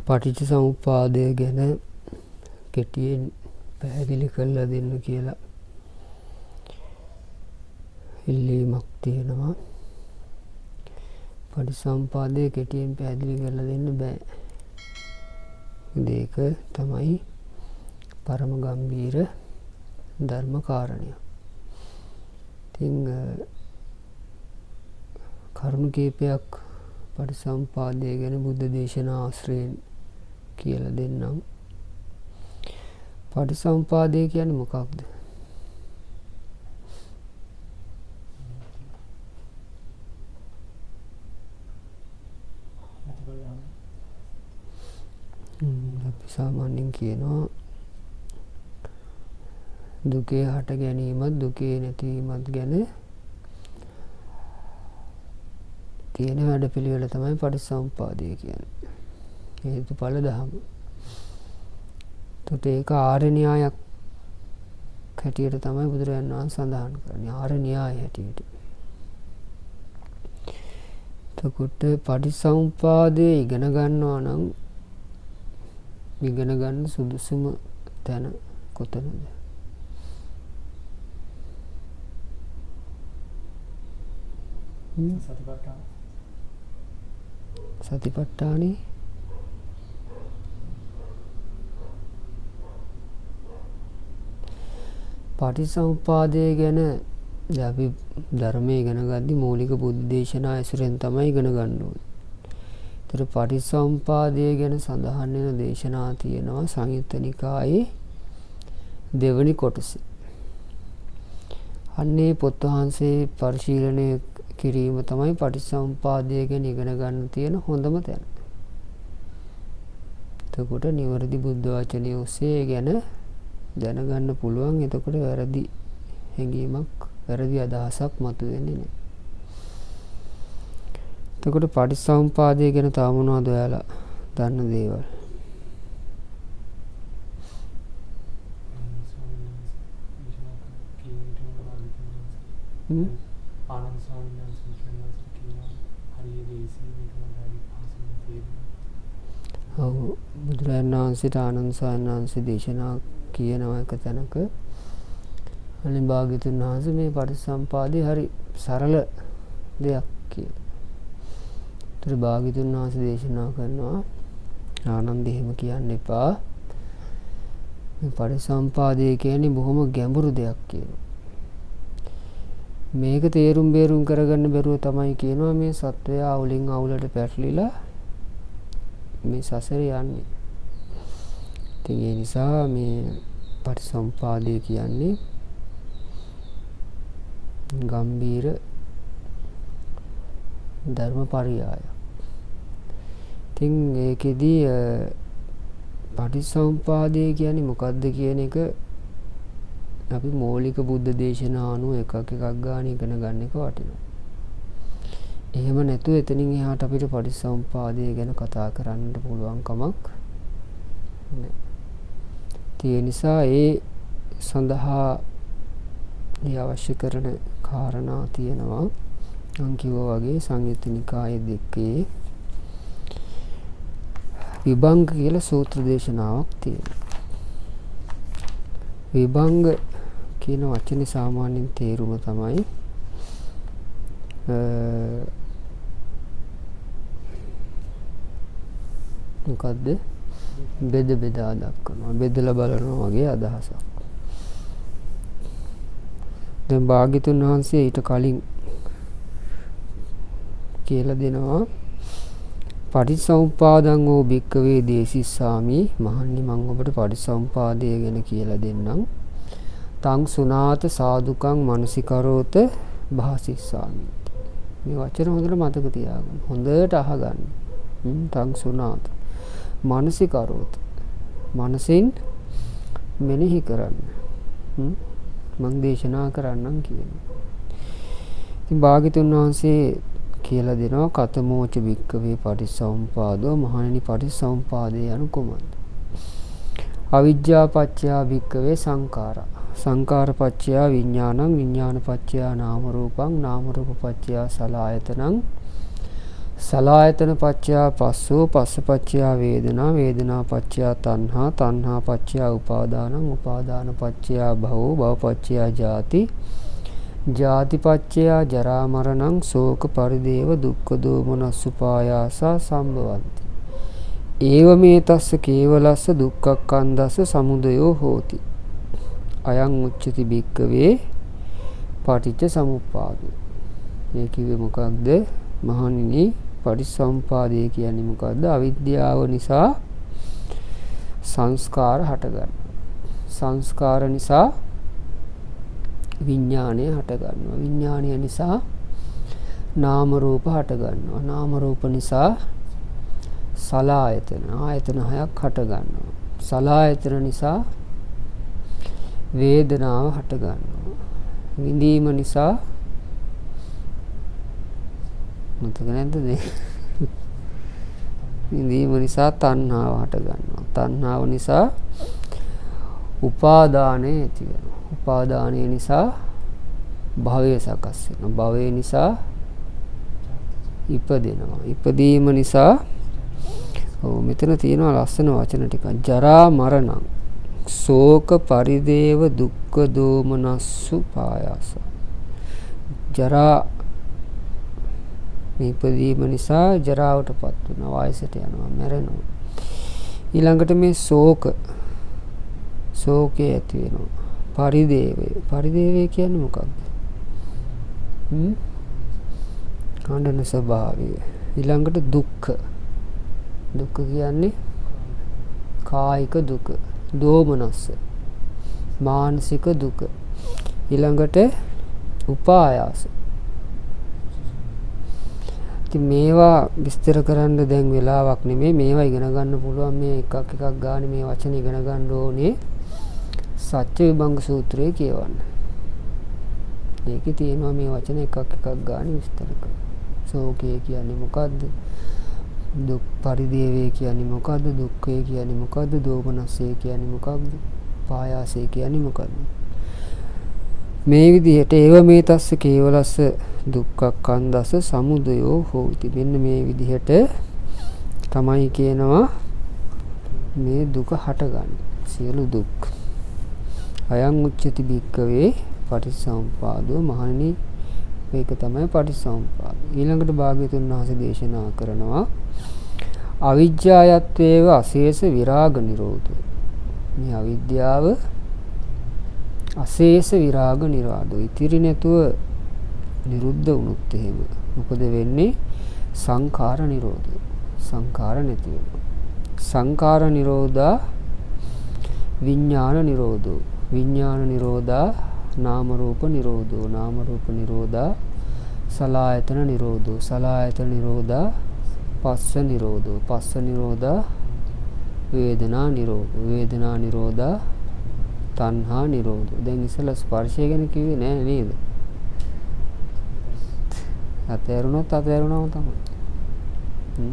පටිච්චසමුප්පාදය ගැන කෙටියෙන් පැහැදිලි කරලා දෙන්න කියලා ඉල්ලීමක් තියෙනවා. පටිච්චසමුප්පාදය කෙටියෙන් පැහැදිලි කරලා දෙන්න බෑ. ඒක තමයි පරම ගම්භීර ධර්ම කාරණය. ඉතින් කරුණු කීපයක් පටිච්චසමුප්පාදය ගැන බුද්ධ දේශනා ආශ්‍රයෙන් කියලා දෙන්නම්. පටිච්චසමුප්පාදය කියන්නේ මොකක්ද? අපි සාමාන්‍යයෙන් කියනවා දුකේ හට ගැනීමත් දුකේ නැතිවීමත් ගැන තියෙන වැඩපිළිවෙල තමයි පටිච්චසමුප්පාදය කියන්නේ. හේතුඵල ධම. ඒක ආර්ය න්‍යායක් හැටියට තමයි බුදුරජාණන් වහන්සේ සඳහන් කරන්නේ. ආර්ය න්‍යාය හැටියට. එතකොට පටිච්චසමුප්පාදය ඉගෙන ගන්නවා නම් ඉගෙන ගන්න සුදුසුම තැන කොතනද? සතිපට්ඨානේ පටිච්චසමුප්පාදය ගැන අපි ධර්මයේ ඉගෙන ගද්දි මූලික බුද්ධ දේශනා ඇසුරෙන් තමයි ඉගෙන ගන්න ඕනේ. ඒතර පටිච්චසමුප්පාදය ගැන සඳහන් වෙන දේශනා තියෙනවා සංයුත්ත නිකායේ දෙවනි කොටසේ. අන්නේ පොත් වහන්සේ පරිශීලනය කිරීම තමයි පටිච්චසමුප්පාදය ගැන ඉගෙන ගන්න තියෙන හොඳම තැන. එතකොට නිවැරදි බුද්ධ වචනය ඔස්සේ ගැන දැනගන්න පුළුවන්. එතකොට වැරදි හැඟීමක් වැරදි අදහසක් මතුවෙන්නේ නැහැ. එතකොට පටිච්චසමුප්පාදය ගැන තව මොනවද ඔයාලා දන්න දේවල්? ආනන්ද ස්වාමීන් වහන්සේ කියනවා හරිය දේශී මේක මතයි පාසලේ තියෙනවා. ඔව් බුදුරජාණන් වහන්සේට ආනන්ද ස්වාමීන් වහන්සේ දේශනා කියනවා එක තැනක අනේ භාග්‍යතුන් වහන්සේ මේ පටිච්චසමුප්පාදේ හරි සරල දෙයක් කියලා. ඒතර භාග්‍යතුන් වහන්සේ දේශනා කරනවා ආනන්ද එහෙම කියන්න එපා. මේ පටිච්චසමුප්පාදය කියන්නේ බොහොම ගැඹුරු දෙයක් කියලා. මේක තේරුම් බේරුම් කරගන්න බැරුව තමයි කියනවා මේ සත්වයා අවුලින් අවුලට පැටලිලා මේ සසරේ යන්නේ. ඉතින් ඒ නිසා මේ පටිච්චසමුප්පාදය කියන්නේ ගම්භීර ධර්මපරියාය. ඉතින් ඒකෙදි පටිච්චසමුප්පාදය කියන්නේ මොකක්ද කියන එක අපි මৌলিক බුද්ධ දේශනා අනුව එකක් ගාන ඉගෙන ගන්න එක වටිනවා. එහෙම නැතුව එතනින් එහාට අපිට පටිච්චසමුප්පාදය ගැන කතා කරන්න පුළුවන් කමක් නැහැ. ඒ නිසා ඒ සඳහා අවශ්‍ය කරන කාරණා තියෙනවා. මම කිව්වා වගේ සංයුත්ත නිකායේ දෙකේ විභංග කියලා සූත්‍ර දේශනාවක් තියෙනවා. විභංග කියන වචනේ සාමාන්‍යයෙන් තේරුම තමයි මොකද්ද? බෙද බෙදා දක්වනවා. බෙදලා බලනවා වගේ අදහසක්. දැන් භාග්‍යතුන් වහන්සේ ඊට කලින් කියලා දෙනවා පටිච්චසමුප්පාදං වූ භික්ඛවේ දේසිස්සාමි මහන්නි මම ඔබට පටිච්චසමුප්පාදය ගැන කියලා දෙන්නම්. තං සුනාත සාදුකං මනසිකරෝත භාසිස්සාමි. මේ වචන හොඳට මතක තියාගන්න. හොඳට අහගන්න. තං සුනාත මනසිකරෝත. මනසින් මෙනෙහි කරන්න. මම දේශනා කරන්නම් කියනවා. ඉතින් භාග්‍යතුන් වහන්සේ කියලා දෙනවා කතමෝච භික්ඛවේ පටිච්චසමුපාදෝ මහණෙනි පටිච්චසමුපාදය යනු කුමක්ද? අවිජ්ජා පත්‍ය භික්ඛවේ සංඛාරා සංඛාර පත්‍ය විඥානං විඥාන පත්‍ය නාම රූපං නාම රූප පත්‍ය සලආයතනං සලායතන පච්චයා පස්සෝ පස්ස පච්චයා වේදනා වේදනා පච්චයා තණ්හා තණ්හා පච්චයා උපාදානං උපාදාන පච්චයා භවෝ භව පච්චයා ජාති ජාති පච්චයා ජරා මරණං ශෝක පරිදේව දුක්ඛ දෝමනස් උපායාසා සම්භවಂತಿ ඒව මේ තස්ස කේවලස්ස දුක්ඛක්ඛන්දස්ස සමුදයෝ හෝති අයං උච්චති භික්ඛවේ පටිච්ච සමුප්පාදෝ මේ කිව්වේ මොකක්ද මහණෙනි පටිච්චසමුපාදය කියන්නේ මොකද්ද අවිද්‍යාව නිසා සංස්කාර හටගන්නවා සංස්කාර නිසා විඥාණය හටගන්නවා විඥාණය නිසා නාම රූප හටගන්නවා නාම රූප නිසා සලආයතන ආයතන හයක් හටගන්නවා සලආයතන නිසා වේදනාව හටගන්නවා විඳීම නිසා මතක නැද්ද විඳීම නිසා තණ්හාව හටගන්නවා තණ්හාව නිසා උපාදානය ඇති වෙනවා උපාදානය නිසා භවය සකස් වෙනවා භවය නිසා ඉපදෙනවා ඉපදීම නිසා මෙතන තියෙනවා ලස්සන වචන ටිකක් ජරා මරණං ශෝක පරිදේව දුක්ඛ දෝමනස්සු පායාස ජරා මේ ඉපදීම නිසා ජරාවටපත් වෙනවා වයසට යනවා මැරෙනවා ඊළඟට මේ ශෝකය ඇති වෙනවා පරිදේවය කියන්නේ මොකක්ද කණ්ඩන ස්වභාවය ඊළඟට දුක්ඛ කියන්නේ කායික දුක දෝමනස්ස මානසික දුක ඊළඟට උපායාස ඉතින් මේවා විස්තර කරන්න දැන් වෙලාවක් නෙමෙයි මේවා ඉගෙන ගන්න පුළුවන් මේ එකක් ගානේ මේ වචන ඉගෙන ගන්න ඕනේ සත්‍ය විභංග සූත්‍රයේ කියවන්න. ඒකේ තියෙනවා මේ වචන එකක් ගානේ විස්තර කරලා. ශෝකය කියන්නේ මොකද්ද? දුක් පරිදේවය කියන්නේ මොකද්ද? දුක්ඛය කියන්නේ මොකද්ද? දෝමනස්සය කියන්නේ මොකක්ද? පායාසය කියන්නේ මොකද්ද? මේ විදිහට ඒව මේ තස්ස කේවලස්ස දුක්ඛක්ඛන්දස්ස සමුදයෝ හෝති මෙන්න මේ විදිහට තමයි කියනවා මේ දුක හටගන්නේ සියලු දුක් අයං උච්චති භික්ඛවේ පටිච්චසමුපාදෝ මහණෙනි මේක තමයි පටිච්චසමුපාද ඊළඟට භාග්‍යතුන් වහන්සේ දේශනා කරනවා අවිජ්ජායත්වේව අශේෂ විරාග නිරෝධෝ මේ අවිද්‍යාව අශේෂ විරාග නිරෝධෝ ඉතිරි නැතුව නිරුද්ධ වුණොත් එහෙම මොකද වෙන්නේ සංඛාර නිරෝධය සංඛාර නැති වෙනවා සංඛාර නිරෝධා විඥාන නිරෝධෝ විඥාන නිරෝධා නාම රූප නිරෝධෝ නාම රූප නිරෝධා සලආයතන නිරෝධෝ සලආයතන නිරෝධා පස්ස නිරෝධෝ පස්ස නිරෝධා වේදනා නිරෝධෝ වේදනා නිරෝධා තණ්හා නිරෝධෝ දැන් ඉස්සෙල්ලා ස්පර්ශය ගැන කිව්වේ නෑ නේද අතේරුණොත් අතේරුණාම තමයි.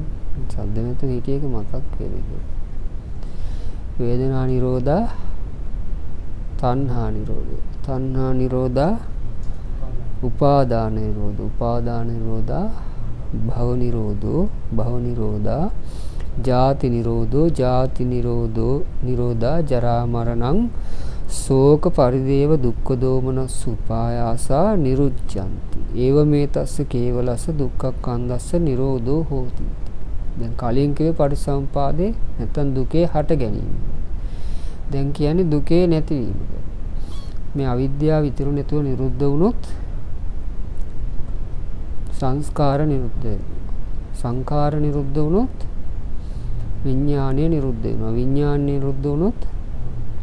සද්ද නැතුව හිටිය එක මතක් වෙන්නේ. වේදනා නිරෝධා තණ්හා නිරෝධෝ. තණ්හා නිරෝධා උපාදාන නිරෝධෝ. උපාදාන නිරෝධා භව නිරෝධෝ. භව නිරෝධා ජාති නිරෝධෝ. ජාති නිරෝධෝ නිරෝධා ජරා මරණං ශෝක පරිදේව දුක්ඛ දෝමනස් උපායාසා නිරුච්ඡanti ඒව මේ තස්ස කේවලස්ස දුක්ඛක්ඛන්දස්ස නිරෝධෝ හෝති දැන් කලින් කිව්වේ පටිච්චසමුපාදේ නැත්නම් දුකේ හට ගැනීම දැන් කියන්නේ දුකේ නැතිවීම මේ අවිද්‍යාව විතර නැතුව නිරුද්ධ වුණොත් සංස්කාර නිරුද්ධ වෙනවා සංඛාර නිරුද්ධ වුණොත් විඥානය නිරුද්ධ වෙනවා විඥාන නිරුද්ධ වුණොත්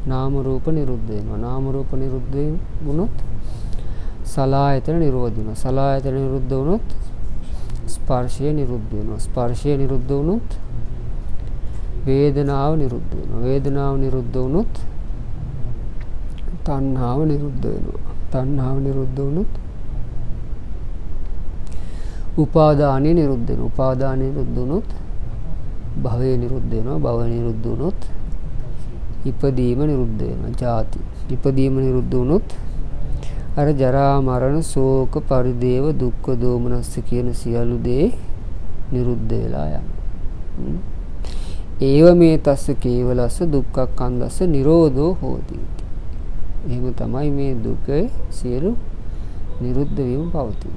නාම රූප නිරුද්ධ වෙනවා නාම රූප නිරුද්ධ වුණොත් සලආයතන නිරෝධ වෙනවා සලආයතන නිරුද්ධ වුණොත් ස්පර්ශය නිරුද්ධ වෙනවා ස්පර්ශය නිරුද්ධ වුණොත් වේදනාව නිරුද්ධ වෙනවා වේදනාව නිරුද්ධ වුණොත් තණ්හාව නිරුද්ධ වෙනවා තණ්හාව නිරුද්ධ වුණොත් උපාදානය නිරුද්ධ වෙනවා උපාදානය නිරුද්ධ වුණොත් භවය නිරුද්ධ වෙනවා භවය නිරුද්ධ වුණොත් ඉපදීම නිරුද්ධ වෙනවා ජාති ඉපදීම නිරුද්ධ වුණොත් අර ජරා මරණ ශෝක පරිදේව දුක්ඛ දෝමනස්ස කියන සියලු දේ නිරුද්ධ වෙලා යනවා. ඒව මේ තස්ස කේවලස්ස දුක්ඛක්ඛන්දස්ස නිරෝධෝ හෝති. එහෙම තමයි මේ දුකේ සියලු නිරුද්ධ වීම පවතින.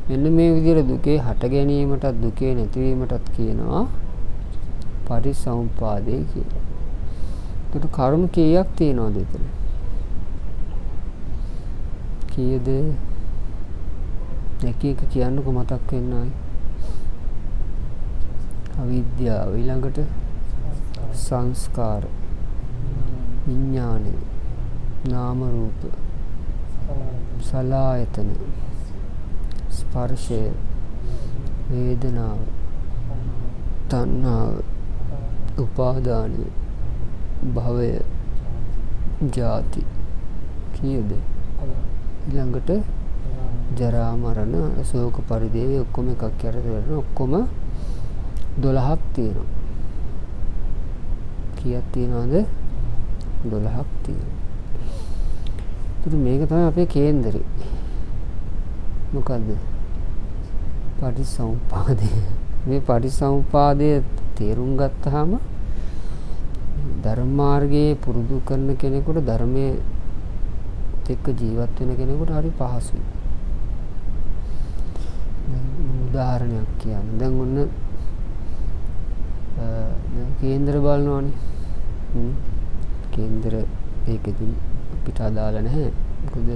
මෙන්න මේ විදිහට දුකේ හට ගැනීමටත් දුකේ නැතිවීමටත් කියනවා පටිච්චසමුප්පාදේ කියලා. ඒකට කරුණු කීයක් තියෙනවද එතන? කීයද? එක එක කියන්නකො මතක් වෙන්න ආයි. අවිද්‍යාව, ඊළඟට සංස්කාර, විඥානය, නාම රූප, සලආයතන, ස්පර්ශය, වේදනාව, තණ්හාව, උපාදානය, භවය, ජාති කීයද? ඊළඟට ජරා මරණ ශෝක පරිදේව ඔක්කොම එකක් යටතේ වෙන ඔක්කොම 12ක් තියෙනවා. කීයක් තියෙනවද? 12ක් තියෙනවා. ඉතින් මේක තමයි අපේ කේන්දරේ. මොකද්ද? පටිච්චසමුප්පාදය. මේ පටිච්චසමුප්පාදය තේරුම් ගත්තාම ධර්ම මාර්ගයේ පුරුදු කරන කෙනෙකුට ධර්මයේ එක්ක ජීවත් වෙන කෙනෙකුට හරි පහසුයි. උදාහරණයක් කියන්න. දැන් ඔන්න කේන්දර බලනවානේ. කේන්දර ඒකෙදි අපිට අදාළ නැහැ. මොකද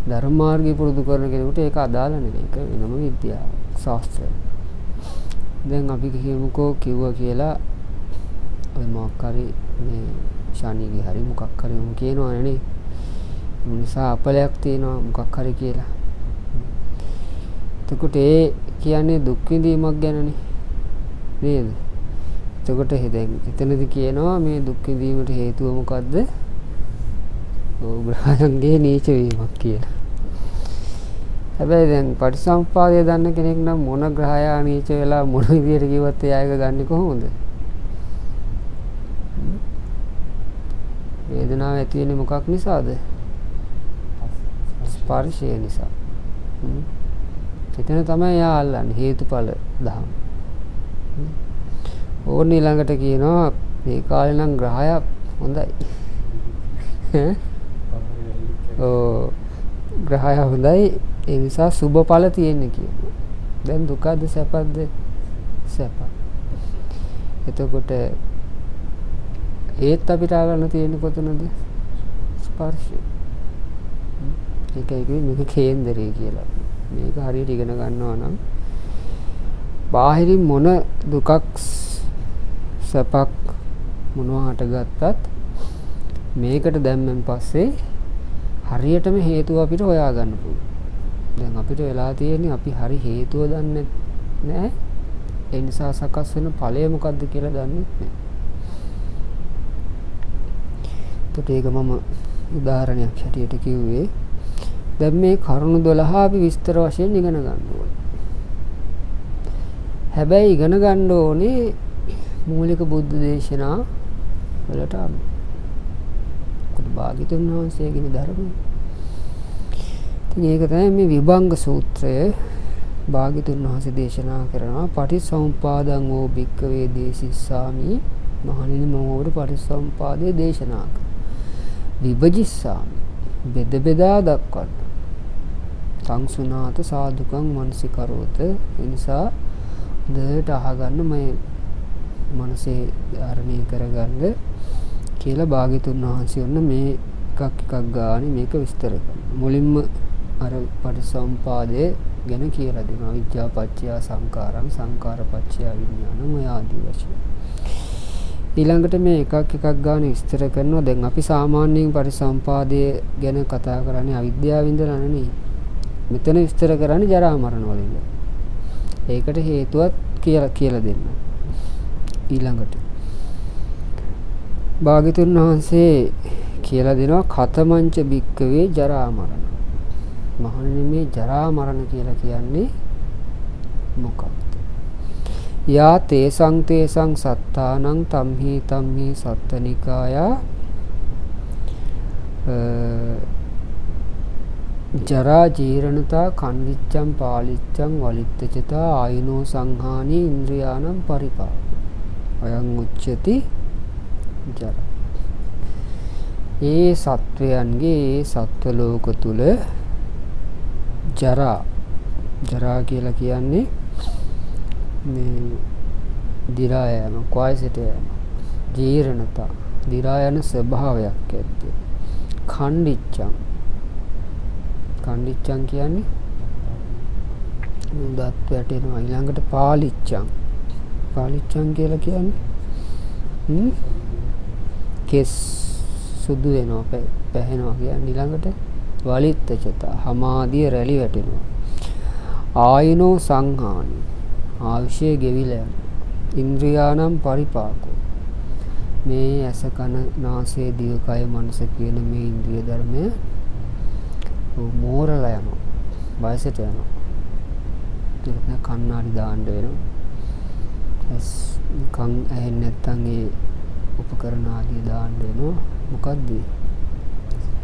ධර්ම මාර්ගය පුරුදු කරන කෙනෙකුට ඒක අදාළ නෙවෙයි. ඒක වෙනම විද්‍යාව, ශාස්ත්‍රය. දැන් අපි කියමුකෝ කිව්වා කියලා ඔය මොකක් හරි මේ ශානීගේ හරි මොකක් හරි මම කියනවනේ නේ. නිසා අපලයක් තියෙනවා මොකක් හරි කියලා. එතකොට ඒ කියන්නේ දුක් විඳීමක් ගැනනේ නේද? එතකොට දැන් එතනදි කියනවා මේ දුක් විඳීමට හේතුව මොකද්ද? ග්‍රහයන්ගේ නීච වීමක් කියලා. හැබැයි දැන් පටිසම්පාදය දන්න කෙනෙක් නම් මොන ග්‍රහයා නීච වෙලා මොන විදියට කිව්වත් එයා එක ගන්නෙ කොහොමද? වේදනාව ඇති වෙන්නේ මොකක් නිසාද? ස්පර්ශය නිසා. එතන තමයි යා අල්ලන්නේ හේතුඵල දහම. ඕන ඊළඟට කියනවා මේ කාලේ නම් ග්‍රහය හොඳයි. ග්‍රහය හොඳයි ඒ නිසා සුබඵල තියෙන්නේ කියනවා. දැන් දුකද සැපද? සැප. එතකොට ඒත් අපිට ගන්න තියෙන්නේ කොතනද? ස්පර්ශය. ඒකයි කිව්වේ මේක කේන්දරය කියලා. මේක හරියට ඉගෙන ගන්නවා නම් බාහිරින් මොන දුකක් සැපක් මොනවා හටගත්තත් මේකට දැම්මෙන් පස්සේ හරියටම හේතුව අපිට හොයා ගන්න පුළුවන්. දැන් අපිට වෙලා තියෙන්නේ අපි හරි හේතුව දන්නේ නැහැ. ඒ නිසා සකස් වෙන ඵලය මොකද්ද කියලා දන්නේ නැහැ. ඒක මම උදාහරණයක් හැටියට කිව්වේ. දැන් මේ කරුණු 12 අපි විස්තර වශයෙන් ඉගෙන ගන්න ඕනේ. හැබැයි ඉගෙන ගන්න ඕනේ මූලික බුද්ධ දේශනා වලට අනුව. මොකද භාග්‍යතුන් වහන්සේගේ ධර්මය. ඉතින් ඒක තමයි මේ විභංග සූත්‍රය භාග්‍යතුන් වහන්සේ දේශනා කරනවා පටිච්චසමුප්පාදං ඕ භික්ඛවේ දේසිස්සාමි මහණෙනි මම ඔබට පටිච්චසමුපාදයේ දේශනා කරනවා. විභජිස්සාමි බෙද බෙදා දක්වන්න. සංසුනාත සාදුකං මනසිකරෝත. ඒ නිසා දෙයට අහගන්න මේ මනසේ ධාරණය කරගන්න කියලා භාග්‍යතුන් වහන්සේ ඔන්න මේ එකක් ගානේ මේක විස්තර කරනවා. මුලින්ම අර පටිසම්පාදයේ ගැන කියලා දෙනවා. විද්‍යාපච්චය සංකාරං සංකාරපච්චය විඥානං ඔය ආදී වශයෙන්. ඊළඟට මේ එකක් ගානේ විස්තර කරනවා. දැන් අපි සාමාන්‍යයෙන් පටිසම්පාදයේ ගැන කතා කරන්නේ අවිද්‍යාව ඉඳලා නෙවෙයි. මෙතන විස්තර කරන්නේ ජරා මරණ වලින්. ඒකට හේතුවක් කියලා දෙන්න. ඊළඟට භාග්‍යතුන් වහන්සේ කියලා දෙනවා කතමංච භික්කවේ ජරා මරණ. මහණෙනි මේ ජරා මරණ කියලා කියන්නේ මොකක්ද? යා තේසං සත්තානං තම්හි සත්තනිකායා ජරා ජීරණතා කණ්ඩිච්ඡං පාලිච්ඡං වලිත්තචතා ආයුනෝ සංහානි ඉන්ද්‍රියානම් පරිපාකෝ අයං උච්චති ජරා. ඒ සත්වයන්ගේ ඒ සත්ව ලෝක තුල ජරා කියලා කියන්නේ මේ දිරා යෑම, කොයිසට යෑම. ජීරණතා දිරා යන ස්වභාවයක් ඇත්තේ. කණ්ඩිච්ඡං කියන්නේ දත් වැටෙනවා. ඊළඟට පාලිච්ඡං කියලා කියන්නේ කෙස් සුදු වෙනවා, පැහැෙනවා කියන්නේ. ඊළඟට වලිත්තචතා හමාදිය රැලි වැටෙනවා. ආයුනෝ සංහානි ආයුෂය ගෙවිලා යනවා. ඉන්ද්‍රියානම් පරිපාකෝ මේ ඇස කන නාසය දිවකය මනස කියන මේ ඉන්ද්‍රිය ධර්මය මෝරලා යනවා, වයසට යනවා. ඒක කන්නාඩි දාන්න වෙනවා. ඇස් කන් ඇහෙන්නේ නැත්නම් ඒ උපකරණ ආදී දාන්න වෙනවා. මොකද්ද?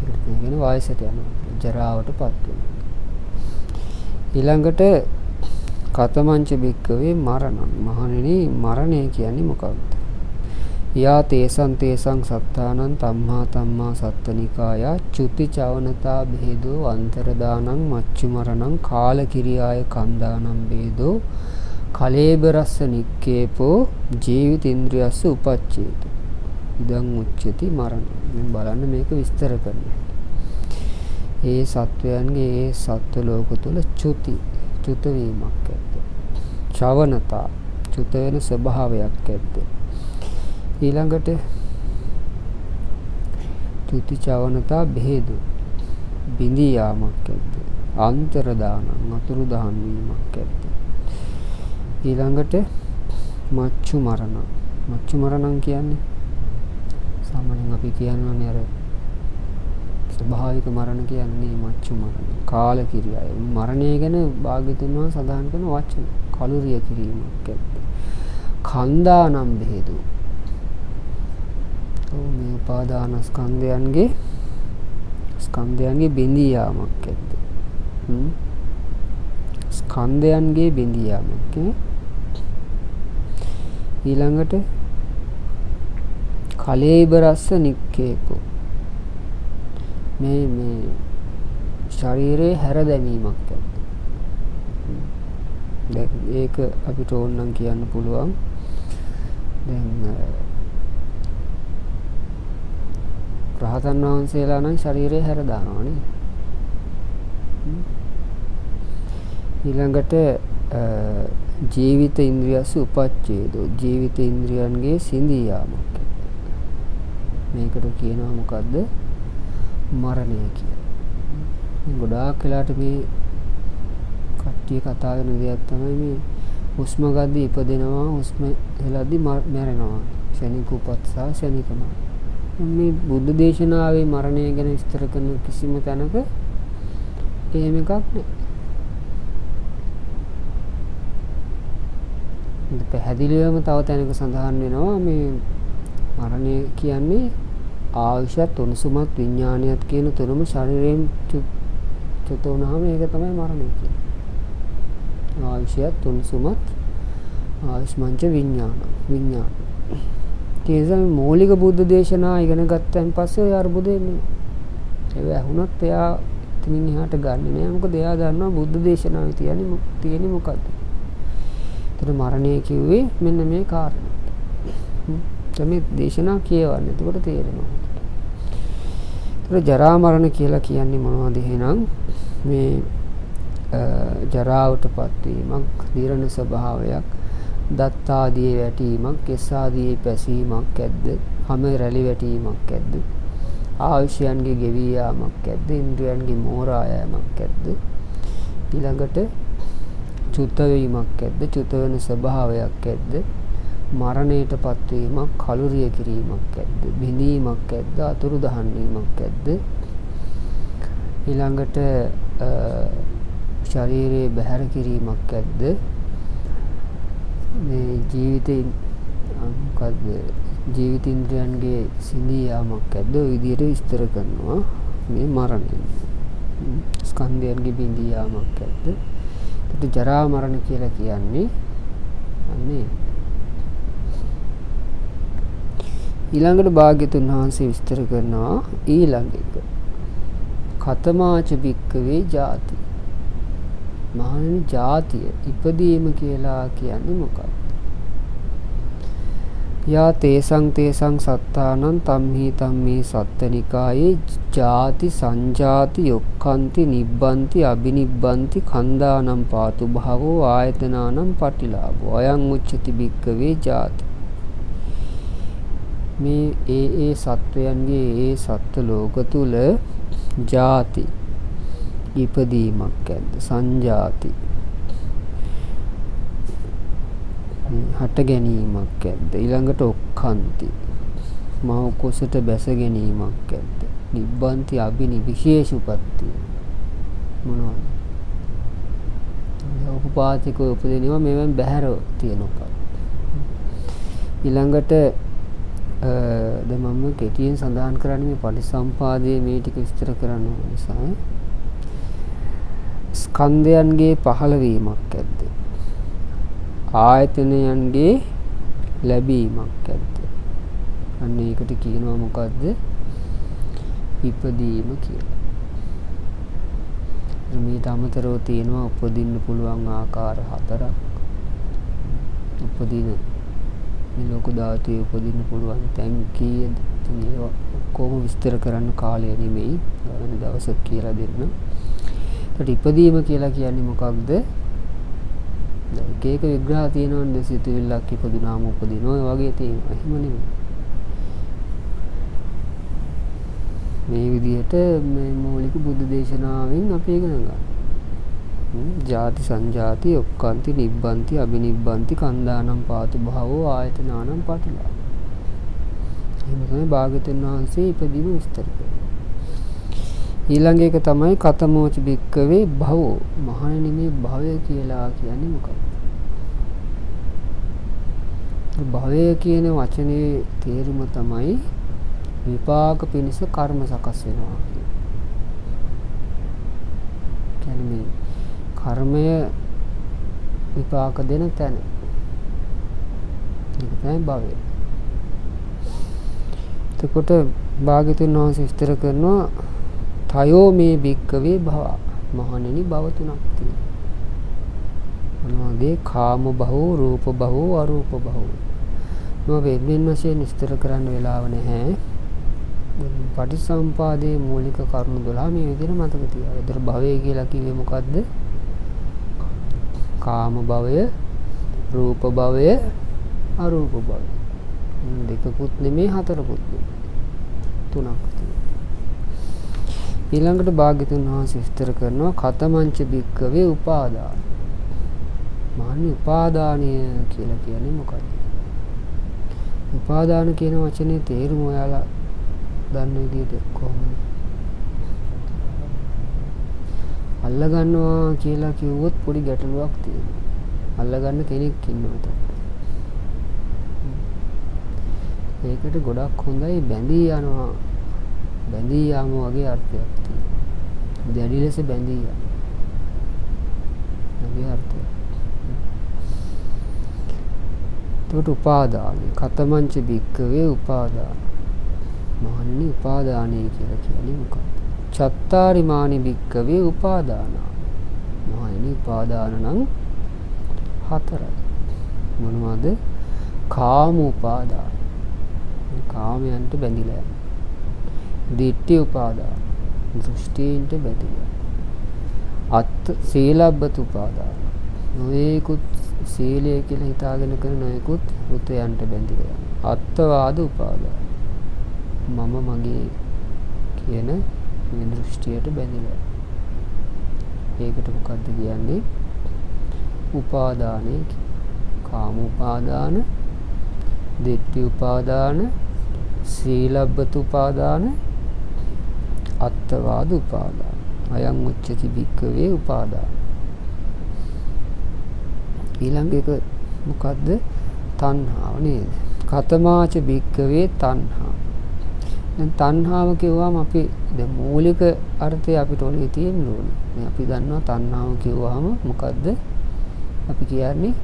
ඒකට කියන වයසට යනවා, ජරාවටපත් වෙනවා. ඊළඟට කතමංච බික්කවේ මරණං. මහණෙනි මරණය කියන්නේ මොකක්ද? යා තේසං සත්තානං තම්මා සත්තනිකායා චුති චවනතා බෙහෙදෝ අන්තරදානං මච්චු මරණං කාලකිරියාය කන්දානම් බෙහෙදෝ කලේබරස්ස නික්කේපෝ ජීවිතින්ද්‍රියස්ස උපච්චේතු ඉදං උච්චති මරණ. මෙන් බලන්න මේක විස්තර කරනවා. ඒ සත්වයන්ගේ ඒ සත්ව ලෝක තුල චුත වීමක් ඇද්ද. චවනතා චුත වෙන ස්වභාවයක් ඇද්ද. ඊළඟට චුති චවනතා බෙහෙදු බිඳී යාමක් ඇද්ද. අන්තරදානං අතුරු දහන් වීමක් ඇද්ද. ඊළඟට මච්චු මරණං කියන්නේ සාමාන්‍යයෙන් අපි කියනවානේ අර ස්වභාවික මරණ කියන්නේ මච්චු මරණ. කාලකිරියයි මරණය ගැන භාග්‍යතුන් වහන්සේ සඳහන් කරන වචන කලුරිය කිරීමක් ඇද්ද. කන්දානම් බෙහෙදු මේ උපාදාන ස්කන්ධයන්ගේ බිඳී යාමක් ඇද්ද. ස්කන්ධයන්ගේ බිඳී යාමක්. ඊළඟට කලේබරස්ස නික්කේපෝ මේ ශරීරයේ හැර දැමීමක් ඇද්ද. දැන් ඒක අපිට ඕනනම් කියන්න පුළුවන්. දැන් රහතන් වහන්සේලා නම් ශරීරය හැර දානවා නේ. ඊළඟට ජීවිත ඉන්ද්‍රියස් උපච්ඡේදෝ ජීවිත ඉන්ද්‍රියන්ගේ සිඳී යාමක්. මේකට කියනවා මොකද්ද? මරණය කියලා. ගොඩාක් වෙලාට මේ කට්ටිය කතා කරන දෙයක් තමයි මේ හුස්ම ගද්දී ඉපදෙනවා, හුස්ම හෙලද්දී මැරෙනවා. ශනික උපත් සහ ශනික මරණ. මේ බුද්ධ දේශනාවේ මරණය ගැන විස්තර කරන කිසිම තැනක එහෙම එකක් නැහැ. පැහැදිලිවම තව තැනක සඳහන් වෙනවා මේ මරණය කියන්නේ ආයුෂත් උණුසුමත් විඥානියත් කියන තුනම ශරීරයෙන් චුත වුණාම ඒක තමයි මරණය කියන්නේ. ආයුෂයත් උණුසුමත් ආයුෂ්මංච විඥාන. ඒ මූලික බුද්ධ දේශනා ඉගෙන ගත්තන් පස්සේ ඔය අරුබුද එන්නේ. ඒක ඇහුණත් එයා එතනින් එහාට ගන්නෙ නෑ. මොකද එයා දන්නවා බුද්ධ දේශනාවේ තියෙන්නේ මොකද්ද. ඒතර මරණය කිව්වේ මෙන්න මේ කාරණා. මේ දේශනා කියවන්න. එතකොට තේරෙනවා. ඒතර ජරා මරණ කියලා කියන්නේ මොනවද එහෙනම්? මේ ජරාවටපත් වීමක්, දීර්ණ ස්වභාවයක්, දත් ආදී වැටීමක්, කෙස් ආදී පැසීමක් ඇද්ද? හැම රැලි වැටීමක් ඇද්ද? ආයුෂයන්ගේ ගෙවී යාමක් ඇද්ද? ඉන්ද්‍රියන්ගේ මෝරා යාමක් ඇද්ද? ඊළඟට චුත වීමක් ඇද්ද? චුත වෙන ස්වභාවයක් ඇද්ද? මරණයටපත් වීමක්, කලුරිය කිරීමක් ඇද්ද? බිඳීමක් ඇද්ද? අතුරු දහන් වීමක් ඇද්ද? ඊළඟට ශරීරයේ බැහැර කිරීමක් ඇද්ද? මේ ජීවිතින්ද්‍රයන්ගේ සිඳී යාමක් ඇද්ද? ඔය විදිහට විස්තර කරනවා මේ මරණය. ස්කන්ධයන්ගේ බිඳී යාමක් ඇද්ද? ඒකට ජරා මරණ කියලා කියන්නේ අන්නේ. ඊළඟට භාග්‍යතුන් වහන්සේ විස්තර කරනවා ඊළඟ එක. කතමාච භික්කවේ ජාති. මහණෙනි ජාතිය ඉපදීම කියලා කියන්නේ මොකක්ද? යා තේසං තේසං සත්තානං තම්හි තම්මේ සත්තනිකායේ ජාති සංජාති යොක්ඛන්ති නිබ්බන්ති අබිනිබ්බන්ති කන්දානම් පාතු භවෝ ආයතනානම් පටිලාභෝ අයං උච්චති භික්කවේ ජාති. මේ ඒ සත්වයන්ගේ ඒ සත්ත්ව ලෝක තුල ජාති ඉපදීමක් ඇද්ද? සංජාති හට ගැනීමක් ඇද්ද? ඊළඟට ඔක්ඛන්ති මහ කුසට බැස ගැනීමක් ඇද්ද? නිබ්බන්ති අබිනිවිශේෂ උපත්තිය මොනවද? උපපාතිකව උපදිනවා මේවෙන් බැහැර තියෙනවා. ඊළඟට දැන් මම කෙටියෙන් සඳහන් කරන්නේ මේ පටිසම්පාදයේ මේ ටික විස්තර කරන්න නිසා ස්කන්ධයන්ගේ පහළවීමක් ඇද්ද? ආයතනයන්ගේ ලැබීමක් ඇද්ද? අන්න ඒකට කියනවා මොකද්ද? ඉපදීම කියලා. මේට අමතරව තියෙනවා උපදින්න පුළුවන් ආකාර 4ක්. උපදින මේ ලෝක ධාතුවේ උපදින්න පුළුවන් තැන් කීයද? ඉතින් ඒවා කොහොම විස්තර කරන්න කාලය නෙමෙයි. වෙන දවසක් කියලා දෙන්න. ඒකට ඉපදීම කියලා කියන්නේ මොකක්ද? එක එක විග්‍රහ තියෙනවනේ සිතුවිල්ලක් ඉපදුනාම උපදිනවා. ඒ වගේ තියෙනවා. එහෙම නෙමෙයි. මේ විදිහට මේ මූලික බුද්ධ දේශනාවෙන් අපි ඉගෙන ගන්නවා. ජාති සංජාති ඔක්කාන්ති නිබ්බන්ති අබිනිබ්බන්ති කන්දානම් පාතු භවෝ ආයතනානම් පටිලාභෝ. එහෙම තමයි භාග්‍යවතුන් වහන්සේ ඉපදීම විස්තර කරන්නේ. ඊළඟ එක තමයි කතමෝච භික්කවේ භවෝ. මහණෙනි මේ භවය කියලා කියන්නේ මොකක්ද? භවය කියන වචනේ තේරුම තමයි විපාක පිණිස කර්ම සකස් වෙනවා කියන්නේ මේ කර්මය විපාක දෙන තැන. ඒක තමයි භවය. එතකොට භාග්‍යවතුන් වහන්සේ විස්තර කරනවා තයෝ මේ භික්කවේ භව. මහණෙනි භව තුනක් තියෙනවා. මොනවද? කාම භවෝ, රූප භවෝ, අරූප භවෝ. මේ වෙනින් වශයෙන් විස්තර කරන්න වෙලාව නැහැ. පටිසම්පාදයේ මූලික කරුණු 12 මේ විදිහට මතක තියාගන්න. ඒතර භවය කියලා කිව්වේ මොකද්ද? කාම භවය, රූප භවය, අරූප භවය. දෙකකුත් නෙමෙයි හතරකුත් නෙමෙයි. තුනක් තියෙනවා. ඊළඟට භාග්‍යතුන් වහන්සේ විස්තර කරනවා කතමංච භික්කවේ උපාදාන. මාන්නේ උපාදානය කියලා කියන්නේ මොකක්ද? උපාදාන කියන වචනේ තේරුම ඔයාලා දන්න විදිහට කොහොමද? අල්ල ගන්නවා කියලා කිව්වොත් පොඩි ගැටලුවක් තියෙනවා. අල්ල ගන්න කෙනෙක් ඉන්නවා. ඒකට ගොඩක් හොඳයි බැඳී යනවා. බැඳී යාම වගේ අර්ථයක් තියෙනවා. දැඩි ලෙස බැඳී යාම. වගේ අර්ථයක්. ඒකට උපාදාන කතමංච භික්කවේ උපාදාන. මහණෙනි උපාදානය කියලා කියන්නේ මොකක්ද? චත්තාරිමානි භික්කවේ උපාදාන. මහණෙනි උපාදාන නම් 4යි. මොනවද? කාම උපාදාන. කාමයන්ට බැඳිලා යන. ditthi උපාදාන. දෘෂ්ටීන්ට බැඳිලා. අත් සීලබ්බත උපාදාන. නොයේකුත් සීලය කියලා හිතාගෙන කරන නොයේකුත් වෘතයන්ට බැඳිලා යන. අත්වාද උපාදාන. මම මගේ කියන මේ දෘෂ්ටියට බැඳිලා. ඒකට මොකද්ද කියන්නේ? උපාදානය. කාම උපාදාන, ditthi උපාදාන, සීලබ්බත උපාදාන, අත්වාද උපාදාන. අයං උච්චති භික්ඛවේ උපාදාන. ඊළඟ එක මොකද්ද? තණ්හාව නේද? කතමාච භික්ඛවේ තණ්හා. දැන් තණ්හාව කිව්වම අපි දැන් මූලික අර්ථය අපිට ඔලේ තියෙන්න ඕනේ. මේ අපි දන්නවා තණ්හාව කිව්වහම මොකද්ද? අපි කියන්නේ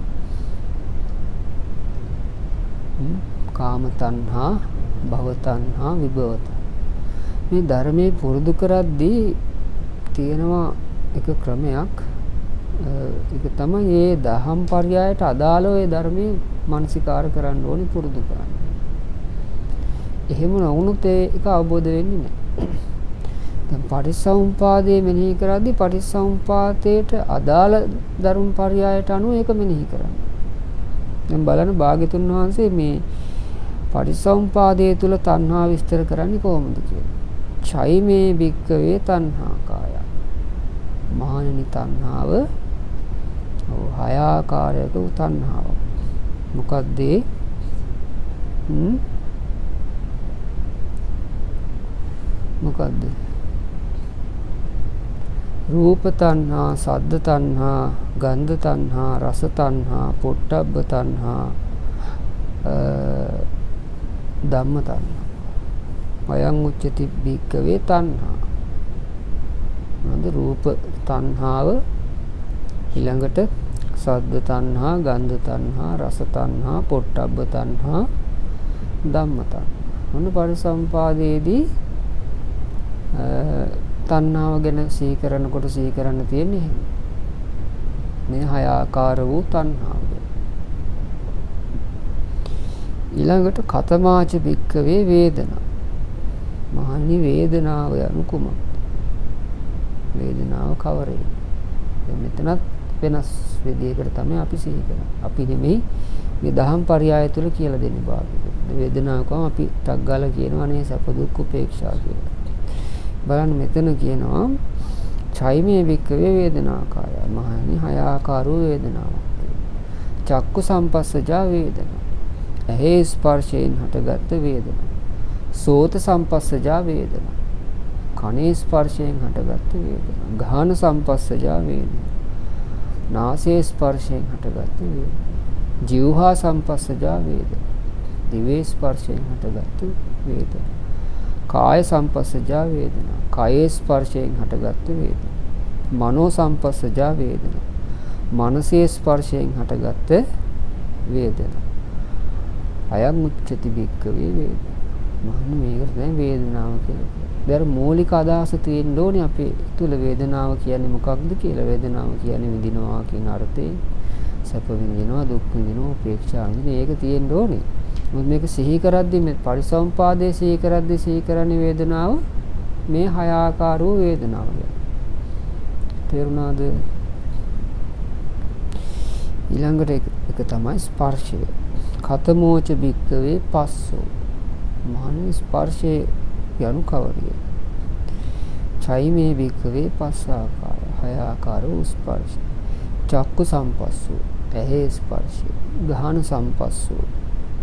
කාම තණ්හා, භව තණ්හා, විභව තණ්හා. මේ ධර්මයේ පුරුදු කරද්දී තියෙනවා එක ක්‍රමයක්. ඒක තමයි මේ දහම් පරයයට අදාළව ඒ ධර්මයේ මානසිකාර කරන්න ඕනේ, පුරුදු කරන්න. එහෙම නොවුනොත් ඒක අවබෝධ වෙන්නේ නැහැ. දැන් පටිච්චසමුපාදයේ මෙනෙහි කරද්දී පටිච්චසමුපාදයට අදාළ ධර්ම පරයයට අනුව ඒක මෙනෙහි කරන්න. දැන් බලන්න භාග්‍යතුන් වහන්සේ මේ පටිච්චසමුපාදයේ තුල තණ්හා විස්තර කරන්නේ කොහොමද කියලා. චෛමේ භික්ඛවේ තණ්හාකාය. මහණෙනි තණ්හාව හය ආකාරයක තණ්හාවක්. මොකක්ද ඒ? මොකක්ද? රූප තණ්හා, සද්ද තණ්හා, ගන්ධ තණ්හා, රස තණ්හා, පොට්ටබ්බ තණ්හා, ධම්ම තණ්හා. අයං උච්චති භික්ඛවේ තණ්හා. මොනද රූප තණ්හාව, ඊළඟට සද්ද තණ්හා, ගන්ධ තණ්හා, රස තණ්හා, පොට්ටබ්බ තණ්හා, ධම්ම තණ්හා. මොන පරිසම්පාදයේදී තණ්හාව ගැන සිහි කරනකොට සිහි කරන්න තියෙන්නේ මේ හය ආකාර වූ තණ්හාව. ඊළඟට කතමාච භික්ඛවේ වේදනා. මහණනි වේදනාව යනු කුමක්ද? වේදනාව කවරේද? මෙතනත් වෙනස් විදිහකට තමයි අපි සිහි කරන්නේ. අපි නෙමෙයි මේ දහම් පරයය තුල කියලා දෙන්නේ භාග්‍යවතුන්. වේදනාව කොහොම අපි ටක් ගාලා කියනවා නේ සැප දුක් උපේක්ෂා කියලා. බලන්න මෙතන කියනවා චෛමේ භික්ඛවේ වේදනාකාය. මහණනි හය ආකාර වූ වේදනාවක්. චක්කු සම්පස්සජා වේදනා. ඇහි ස්පර්ශයෙන් හටගත් වේදනා. සෝත සම්පස්සජා වේදනා. කනේ ස්පර්ශයෙන් හටගත් වේදනා. ගාහන සම්පස්සජා වේදනා. නාසයේ ස්පර්ශයෙන් හටගත් වේදනා. જીවහා සම්පස්සජා වේදනා. දිවේ ස්පර්ශයෙන් හටගත් වේදනා. කාය සම්පස්සජා වේදනා. කායේ ස්පර්ශයෙන් හටගත් වේදනා. මනෝ සම්පස්සජා වේදනා. මනසේ ස්පර්ශයෙන් හටගත් වේදනා. අයං උච්චති භික්ඛවේ වේදනා. මහන්න මේක තමයි වේදනාව කියලා. දැන් මූලික අදහස තියෙන්න ඕනේ අපේ තුල වේදනාව කියන්නේ මොකක්ද කියලා. වේදනාව කියන්නේ විඳිනවා කියන අර්ථයෙන් සැප විඳිනවා, දුක් විඳිනවා, උපේක්ෂා විඳිනවා. ඒක තියෙන්න ඕනේ. මොකද මේක සිහි කරද්දී මේ පරිසම්පාදයේ සිහි කරද්දී සිහි කරන්නේ වේදනාව මේ හය ආකාර වූ වේදනාව. තේරුණාද? ඊළඟට එක තමයි ස්පර්ශය. කතමෝච භික්ඛවේ පස්සෝ. මහණනි ස්පර්ශය යනු කවරිය? චෛමේ භික්ඛවේ පස්ස ආකාර. හය ආකාර වූ ස්පර්ශය. චක්කු සම්පස්සෝ. ඇහි ස්පර්ශය. ගාහන සම්පස්සෝ.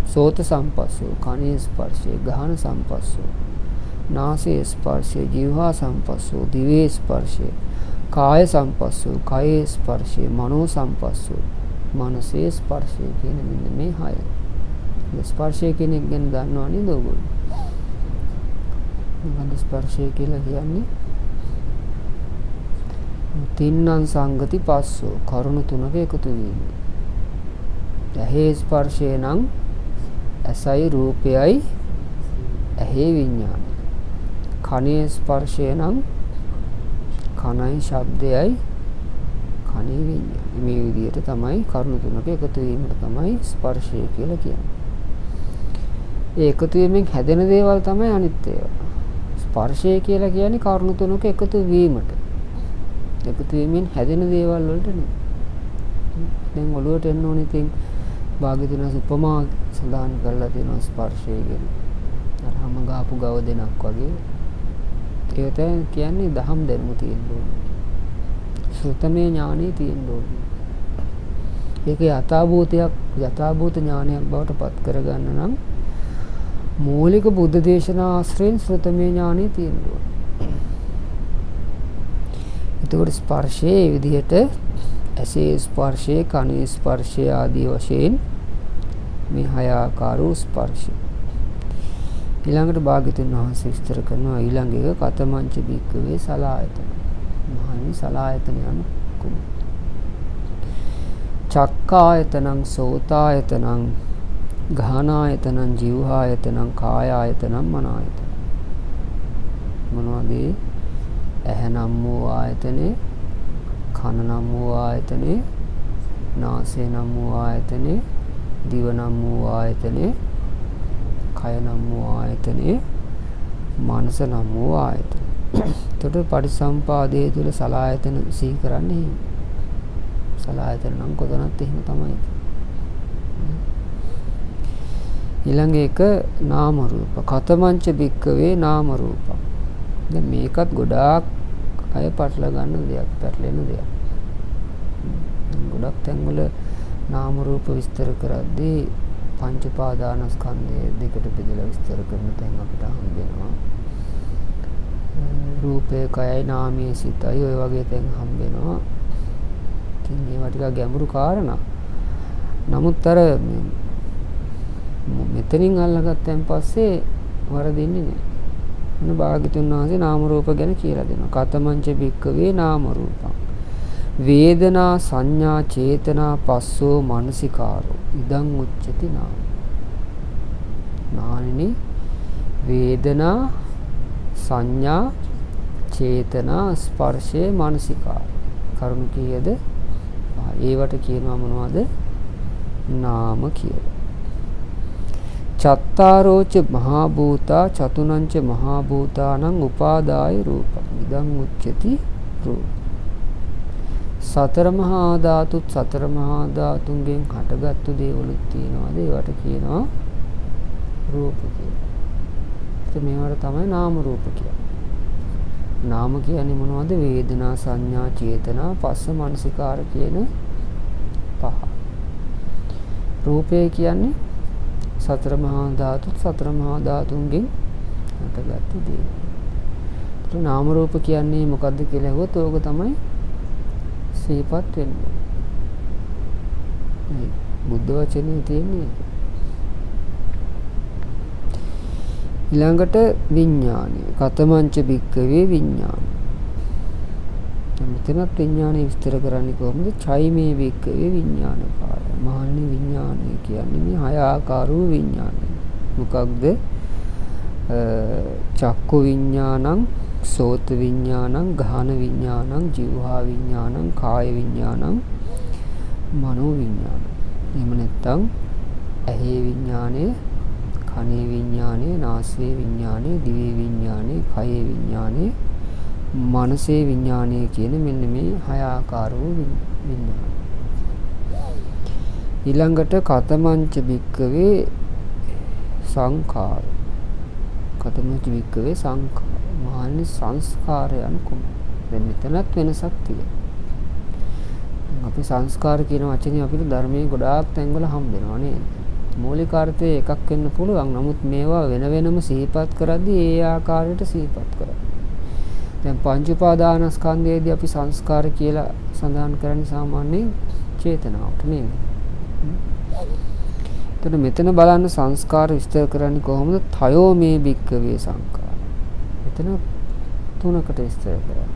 සෝත සම්පස්සෝ. කනේ ස්පර්ශය. ගාහන සම්පස්සෝ. නාසයේ ස්පර්ශය. જીවහා සම්පස්සෝ. දිවේ ස්පර්ශය. කාය සම්පස්සෝ. කායේ ස්පර්ශය. මනෝ සම්පස්සෝ. මනසේ ස්පර්ශය කියන මෙන්න මේ හය. ස්පර්ශය කියන එක ගැන දන්නවා නේද ඔයගොල්ලෝ? මොකද ස්පර්ශය කියලා කියන්නේ? තින්නං සංගති පස්සෝ. කරුණු තුනක එකතු වීම. ඇහි ස්පර්ශය නම් ඇසයි රූපයයි ඇහි විඥානය. කනේ ස්පර්ශය නම් කනයි ශබ්දයයි කනේ විඥානය. මේ විදිහට තමයි කරුණු තුනක එකතු වීමට තමයි ස්පර්ශය කියලා කියන්නේ. ඒ එකතු වීමෙන් හැදෙන දේවල් තමයි අනිත් ඒවා. ස්පර්ශය කියලා කියන්නේ කරුණු තුනක එකතු වීමට. එකතු වීමෙන් හැදෙන දේවල් වලට නෙමෙයි. දැන් ඔළුවට එන්න ඕනේ ඉතින් භාග්‍යතුන් උපමා සඳහන් කරලා තියෙනවා ස්පර්ශය ගැන. අර හැම ගාපු ගව දෙනක් වගේ. ඒකට කියන්නේ දහම් දැනුම තියෙන්න ඕනේ. සුතමේ ඥානෙ තියෙන්න ඕනේ. ඒක යථාභූත ඥානයක් බවට පත් කරගන්න නම් මූලික බුද්ධ දේශනා ආශ්‍රයෙන් සුතමේ ඥානෙ තියෙන්න ඕනේ. එතකොට ස්පර්ශයේ විදිහට ඇසේ ස්පර්ශය, කනේ ස්පර්ශය ආදී වශයෙන් මේ හය ආකාර වූ ස්පර්ශය. ඊළඟට භාග්‍යවතුන් වහන්සේ විස්තර කරනවා ඊළඟ එක කතමංච භික්ඛවේ සලායතන. මහණනි සලායතන යන කුමක්ද? චක්කායතනං සෝතායතනං ගාහනායතනං ජීවහායතනං කායායතනං මනායතනං. මොනවද? ඇහැ නම් වූ ආයතනේ, කන නම් වූ ආයතනේ, නාසය නම් වූ ආයතනේ, දිව නම් වූ ආයතනේ, කය නම් වූ ආයතනේ, මනස නම් වූ ආයතනේ. එතකොට පටිසම්පාදයේ තුල සලායතන සිහි කරන්නේ සලායතන නම් කොතනත් එහෙම තමයි. ඊළඟ එක නාම රූප. කතමංච භික්ඛවේ නාම රූප. දැන් මේකත් ගොඩාක් අය පටල ගන්න දෙයක්, පැටලෙන දෙයක්. ගොඩක් තැන්වල නාම රූප විස්තර කරද්දී පංච උපාදානස්කන්ධය දෙකට බෙදලා විස්තර කරන තැන් අපිට හම්බ වෙනවා. රූපේ, කයයි, නාමයේ, සිතයි ඔය වගේ තැන් හම්බ වෙනවා. ඉතින් මේවා ටිකක් ගැඹුරු කාරණා. නමුත් අර මෙතනින් අල්ලගත්තන් පස්සේ වරදින්නේ නැහැ. මොන භාග්‍යතුන් වහන්සේ නාම රූප ගැන කියලා දෙනවා. කතමංච භික්ඛවේ නාම රූපං වේදනා සංඥා චේතනා පස්සෝ මනසිකාරෝ ඉදං උච්චති නාම. නානිනි වේදනා සංඥා චේතනා ස්පර්ශේ මනසිකාර කරුණු කීයද? ඒවට කියනවා මොනවද? නාම කියලා. චත්තාරෝච මහා භූතා චතුනංච මහා භූතානං උපාදාය රූපං ඉදං උච්චති රූප. සතර මහා ධාතුත් සතර මහා ධාතුන්ගෙන් හටගත්තු දේවලුත් තියෙනවාද? ඒවට කියනවා රූප කියලා. ඒත් මේවට තමයි නාම රූප කියන්නේ. නාම කියන්නේ මොනවද? වේදනා සංඥා චේතනා පස්ස මනසිකාර කියන පහ. රූපය කියන්නේ සතර මහා ධාතුත් සතර මහා ධාතුන්ගෙන් හටගත්තු දේ. ඒත් නාම රූප කියන්නේ මොකද්ද කියලා අහුවොත් ඕක තමයි සිහිපත් වෙන්නේ. මේ බුද්ධ වචනේ තියෙන්නේ. ඊළඟට විඥානය. කතමංච භික්ඛවේ විඥානය. මෙතනත් විඥානය විස්තර කරන්නේ කොහොමද? චෛමේ භික්ඛවේ විඥානකාය. මහණනි විඥානය කියන්නේ මේ හය ආකාර වූ විඥානය. මොකක්ද? චක්කු විඥානං, සෝත විඥානං, ගාහන විඥානං, જીවහා විඥානං, කාය විඥානං, මනෝ විඥානං. එහෙම නැත්නම් ඇහි විඥානය, කනේ විඥානය, නාසයේ විඥානය, දිවේ විඥානය, කයේ විඥානය, මනසේ විඥානය කියන මෙන්න මේ හය ආකාර වූ විඥාන. ඊළඟට කතමංච භික්ඛවේ සංඛාර. කතමංච භික්ඛවේ සංඛාර. මහන්නේ සංස්කාරයන් කොහොමද? දැන් මෙතනත් වෙනසක් තියෙනවා. අපි සංස්කාර කියන වචනේ අපිට ධර්මයේ ගොඩාක් තැන්වල හම්බ වෙනවා නේද? මූලික අර්ථය එකක් වෙන්න පුළුවන්. නමුත් මේවා වෙන වෙනම සිහිපත් කරද්දී ඒ ආකාරයට සිහිපත් කරනවා. දැන් පංච උපාදානස්කන්ධයේදී අපි සංස්කාර කියලා සඳහන් කරන්නේ සාමාන්‍යයෙන් චේතනාවට නේද? එතන මෙතන බලන්න සංස්කාර විස්තර කරන්නේ කොහොමද? තයෝ මේ භික්ඛවේ සංඛාර. එතන තුනකට විස්තර කරනවා.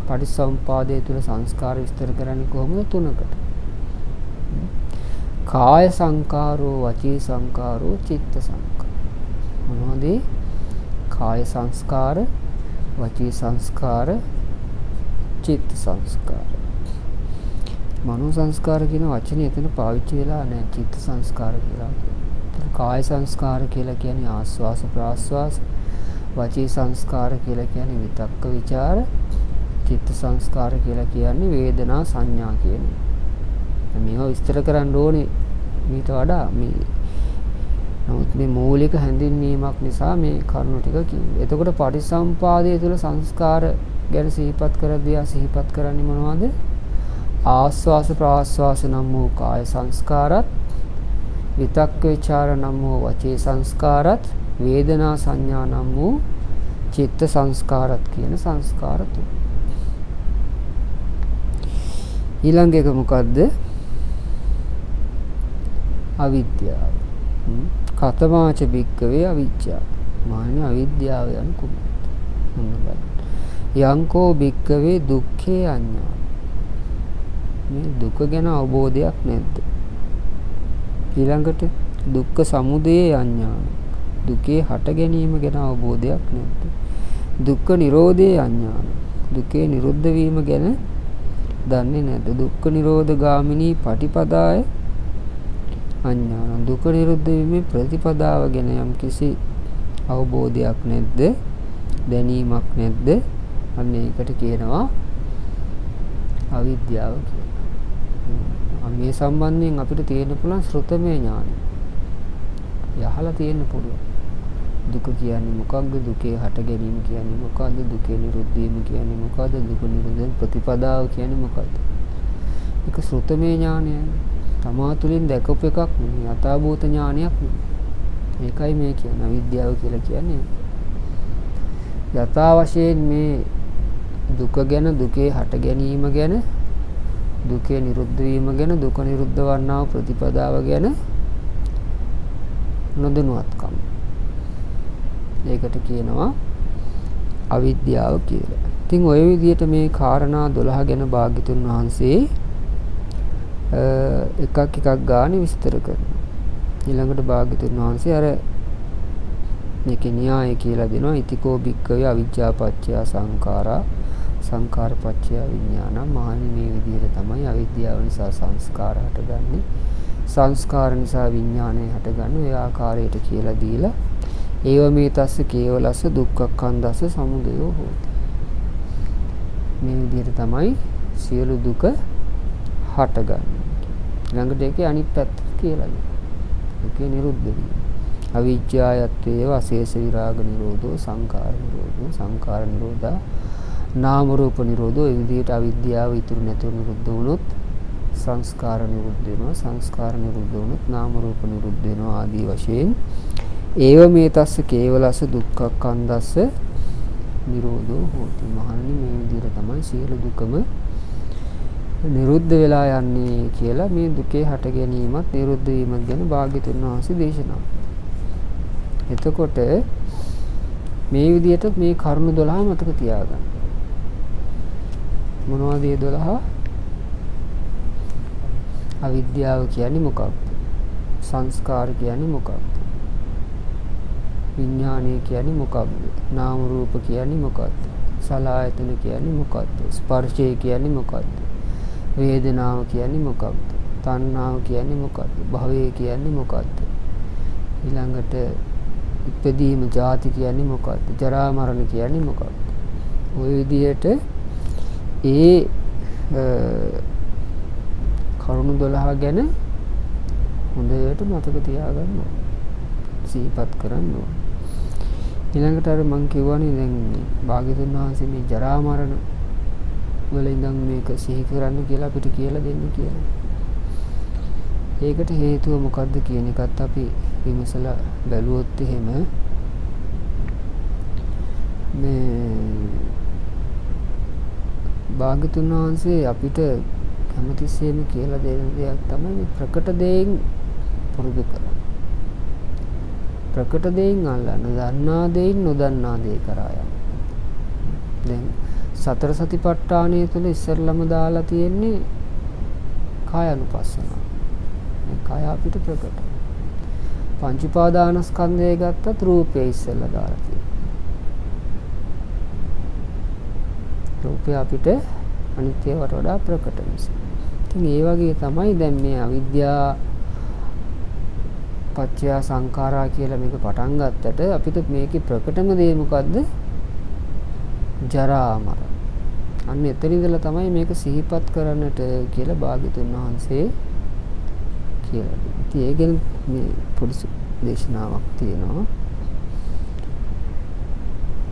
පටිච්චසමුප්පාදයේ තුල සංස්කාර විස්තර කරන්නේ කොහොමද? තුනකට. කාය සංකාරෝ, වචී සංකාරෝ, චිත්ත සංකාර. මොනවද? කාය සංස්කාර, වචී සංස්කාර, චිත්ත සංස්කාර. මනෝ සංස්කාර කියන වචනේ එතන පාවිච්චි වෙලා නැහැ. චිත්ත සංස්කාර කියලා කියනවා. කාය සංස්කාර කියලා කියන්නේ ආස්වාස ප්‍රාස්වාස, වචී සංස්කාර කියලා කියන්නේ විතක්ක ਵਿਚාර, චිත්ත සංස්කාර කියලා කියන්නේ වේදනා සංඥා කියන්නේ. මේවා විස්තර කරන්න ඕනේ මීට වඩා මේ. නමුත් මේ මූලික හැඳින්වීමක් නිසා මේ කරුණු ටික කිව්වේ. එතකොට පටිසම්පාදයේ තුල සංස්කාර ගැන සිහිපත් කරද්දී සිහිපත් කරන්නේ මොනවද? ආස්වාස ප්‍රාස්වාස නම් වූ කාය සංස්කාරත්, විතක්ක ਵਿਚාර නම් වූ වචී සංස්කාරත්, වේදනා සංඥා නම් වූ චිත්ත සංස්කාරත් කියන සංස්කාර තුන. ඊළඟ එක මොකද්ද? අවිද්‍යාව. කතමාච භික්ඛවේ අවිජ්ජා. මාන්නේ අවිද්‍යාව යන කුමක්ද? යංකෝ භික්කවේ දුක්ඛේ අඤ්ඤා. මේ දුක ගැන අවබෝධයක් නැද්ද? ඊළඟට දුක්ඛ සමුදය අඤ්ඤාන. දුකේ හට ගැනීම ගැන අවබෝධයක් නැද්ද? දුක්ඛ නිරෝධේ අඤ්ඤාන. දුකේ නිරුද්ධ වීම ගැන දන්නේ නැද්ද? දුක්ඛ නිරෝධ ගාමිනී පටිපදාය අඤ්ඤාන. දුක නිරුද්ධ වීමේ ප්‍රතිපදාව ගැන යම්කිසි අවබෝධයක් නැද්ද? දැනීමක් නැද්ද? අන්න ඒකට කියනවා අවිද්‍යාව කියලා. මේ සම්බන්ධයෙන් අපිට තියෙන්න පුළුවන් ශ්‍රුතමය ඥානය. යහලා තියෙන්න පුළුවන්. දුක කියන්නේ මොකක්ද? දුකේ හට ගැනීම කියන්නේ මොකක්ද? දුකේ නිරුද්ධ වීම කියන්නේ මොකක්ද? දුක නිරුද්ධ ප්‍රතිපදාව කියන්නේ මොකක්ද? ඒක ශ්‍රුතමය ඥානයයි. තමා තුළින් දැකපු එකක් නෙවෙයි. යථාභූත ඥානයක් නෙවෙයි. ඒකයි මේ කියන්නේ අවිද්‍යාව කියලා කියන්නේ. යථා වශයෙන් මේ දුක ගැන, දුකේ හට ගැනීම ගැන, දුකේ නිරුද්ධ වීම ගැන, දුක නිරුද්ධ වන්නා වූ ප්‍රතිපදාව ගැන නොදැනුවත්කම. ඒකට කියනවා අවිද්‍යාව කියලා. ඉතින් ওই විදිහට මේ කාරණා 12 ගැන භාග්‍යතුන් වහන්සේ එකක් ගානේ විස්තර කරනවා. ඊළඟට භාග්‍යතුන් වහන්සේ අර මේකේ න්‍යාය කියලා දෙනවා. ඉතිකෝ භික්ඛවේ අවිජ්ජාපච්චය සංඛාරා සංඛාරපච්චය විඥාන. මහණනි මේ විදිහට තමයි අවිද්‍යාව නිසා සංස්කාර හටගන්නේ. සංස්කාර නිසා විඥානය හටගන්නේ. ඒ ආකාරයට කියලා දීලා ඒව මේ තස්ස කේවලස්ස දුක්ඛක්ඛන්දස්ස සමුදයෝ හෝති. මේ විදිහට තමයි සියලු දුක හටගන්නේ. ළඟට ඒකේ අනිත් පැත්ත කියලා දෙනවා. ඒකේ නිරුද්ධ වීම. අවිජ්ජායත්වේව අශේෂ විරාග නිරෝධෝ සංඛාර නිරෝධෝ සංඛාර නිරෝධා නාම රූප නිරෝධෝ. ඒ විදිහට අවිද්‍යාව ඉතුරු නැතුව නිරුද්ධ වුණොත් සංස්කාර නිරුද්ධ වෙනවා. සංස්කාර නිරුද්ධ වුණොත් නාම රූප නිරුද්ධ වෙනවා ආදී වශයෙන් ඒව මේ තස්ස කේවලස්ස දුක්ඛක්ඛන්දස්ස නිරෝධෝ හෝති. මහණනි මේ විදිහට තමයි සියලු දුකම නිරුද්ධ වෙලා යන්නේ කියලා මේ දුකේ හට ගැනීමත් නිරුද්ධ වීමත් ගැන භාග්‍යතුන් වහන්සේ දේශනා. එතකොට මේ විදිහට මේ කරුණු 12 මතක තියාගන්න. මොනවද මේ 12? අවිද්‍යාව කියන්නේ මොකක්ද? සංස්කාර කියන්නේ මොකක්ද? විඥානය කියන්නේ මොකක්ද? නාම රූප කියන්නේ මොකක්ද? සලආයතන කියන්නේ මොකක්ද? ස්පර්ශය කියන්නේ මොකක්ද? වේදනාව කියන්නේ මොකක්ද? තණ්හාව කියන්නේ මොකක්ද? භවය කියන්නේ මොකක්ද? ඊළඟට ඉපදීම ජාති කියන්නේ මොකක්ද? ජරා මරණ කියන්නේ මොකක්ද? ওই විදිහට ඒ කරුණු 12 ගැන හොඳට මතක තියාගන්න ඕනේ. සිහිපත් කරන්න ඕනේ. ඊළඟට අර මං කියවනේ දැන් භාග්‍යතුන් වහන්සේ මේ ජරා මරණ වල ඉඳන් මේක සිහි කරන්න කියලා අපිට කියලා දෙන්න කියලා. ඒකට හේතුව මොකද්ද කියන එකත් අපි විමසලා බැලුවොත් එහෙම මේ භාග්‍යතුන් වහන්සේ අපිට හැමතිස්සෙම කියලා දෙන දෙයක් තමයි ප්‍රකට දෙයින් පුරුදු කරන්නේ. ප්‍රකට දෙයින් අල්ලන්න, දන්නා දෙයින් නොදන්නා දේ කරා යන්න. දැන් සතර සතිපට්ඨානය තුළ ඉස්සරළම දාලා තියෙන්නේ කායानुපස්සනාව. මේ කාය අපිට ප්‍රකට. පංච උපාදානස්කන්ධය ගත්තත් රූපය ඉස්සෙල්ලා දාලා තියෙනවා. රූපය අපිට අනිත්‍යවට වඩා ප්‍රකට නිසා. ඉතින් ඒ වගේ තමයි දැන් මේ අවිද්‍යා පත්‍ය සංඛාරා කියලා මේක පටන් ගත්තට අපිට මේකේ ප්‍රකටම දේ මොකද්ද? ජරා මරණ. අන්න එතන ඉඳලා තමයි මේක සිහිපත් කරන්නට කියලා භාග්‍යතුන් වහන්සේ කියලා දෙනවා. ඉතින් ඒ ගැන මේ පොඩි දේශනාවක් තියෙනවා.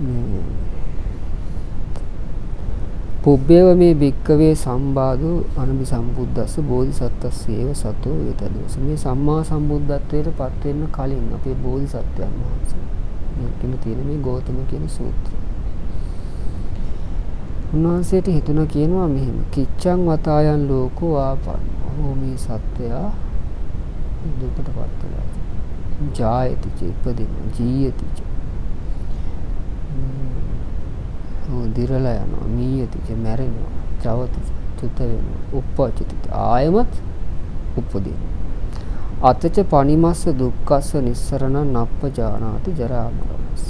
මේ පුබ්බේව මේ භික්කවේ සම්බාධු අනබි සම්බුද්දස්ස බෝධිසත්ත්වස්සේව සතෝ වේතදෝස. මේ සම්මා සම්බුද්ධත්වයට පත් වෙන්න කලින් අපේ බෝධිසත්වයන් වහන්සේ මේකෙම තියෙන මේ ගෞතම කියන සූත්‍රය. උන්වහන්සේට හිතුණා කියනවා මෙහෙම කිච්ඡං වතායන් ලෝකෝ ආපන්න. ඕ මේ සත්වයා දුකටපත් වෙලා. ජායති ච ඉපදින ජීයති ච. දිරලා යනවා, මීයතිච මැරෙනවා, චවතිච චුත වෙනවා, උප්පච්චිත ආයමත් උපදිනවා. අතච පනිමස්ස දුක්ඛස්ස නිස්සරණං නප්පජානාති ජරා මරණස්ස.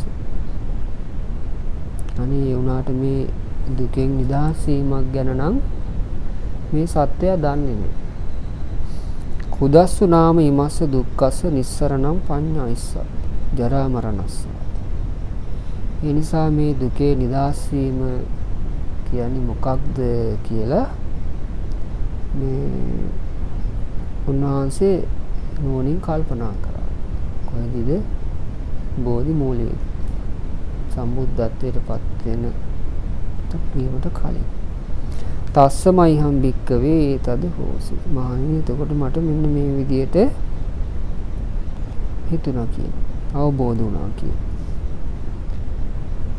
අනේ ඒ වුණාට මේ දුකෙන් නිදහස් වීමක් ගැන නම් මේ සත්‍යය දන්නේ නැහැ. කුදස්සු නාම ඉමස්ස දුක්ඛස්ස නිස්සරණං පඤ්ඤායිස්ස ජරා මරණස්ස. ඒ නිසා මේ දුකේ නිදහස් වීම කියන්නේ මොකක්ද කියලා මේ උන්වහන්සේ නුවණින් කල්පනා කරා. කොහෙදද? බෝධි මූලයේ සම්බුද්ධත්වයට පත් වෙන වීමට කලින්. තස්සමයිහම් භික්කවේ තද හෝසි. මහණෙනි එතකොට මට මෙන්න මේ විදියට හිතුණා කියන. අවබෝධ වුණා කියන.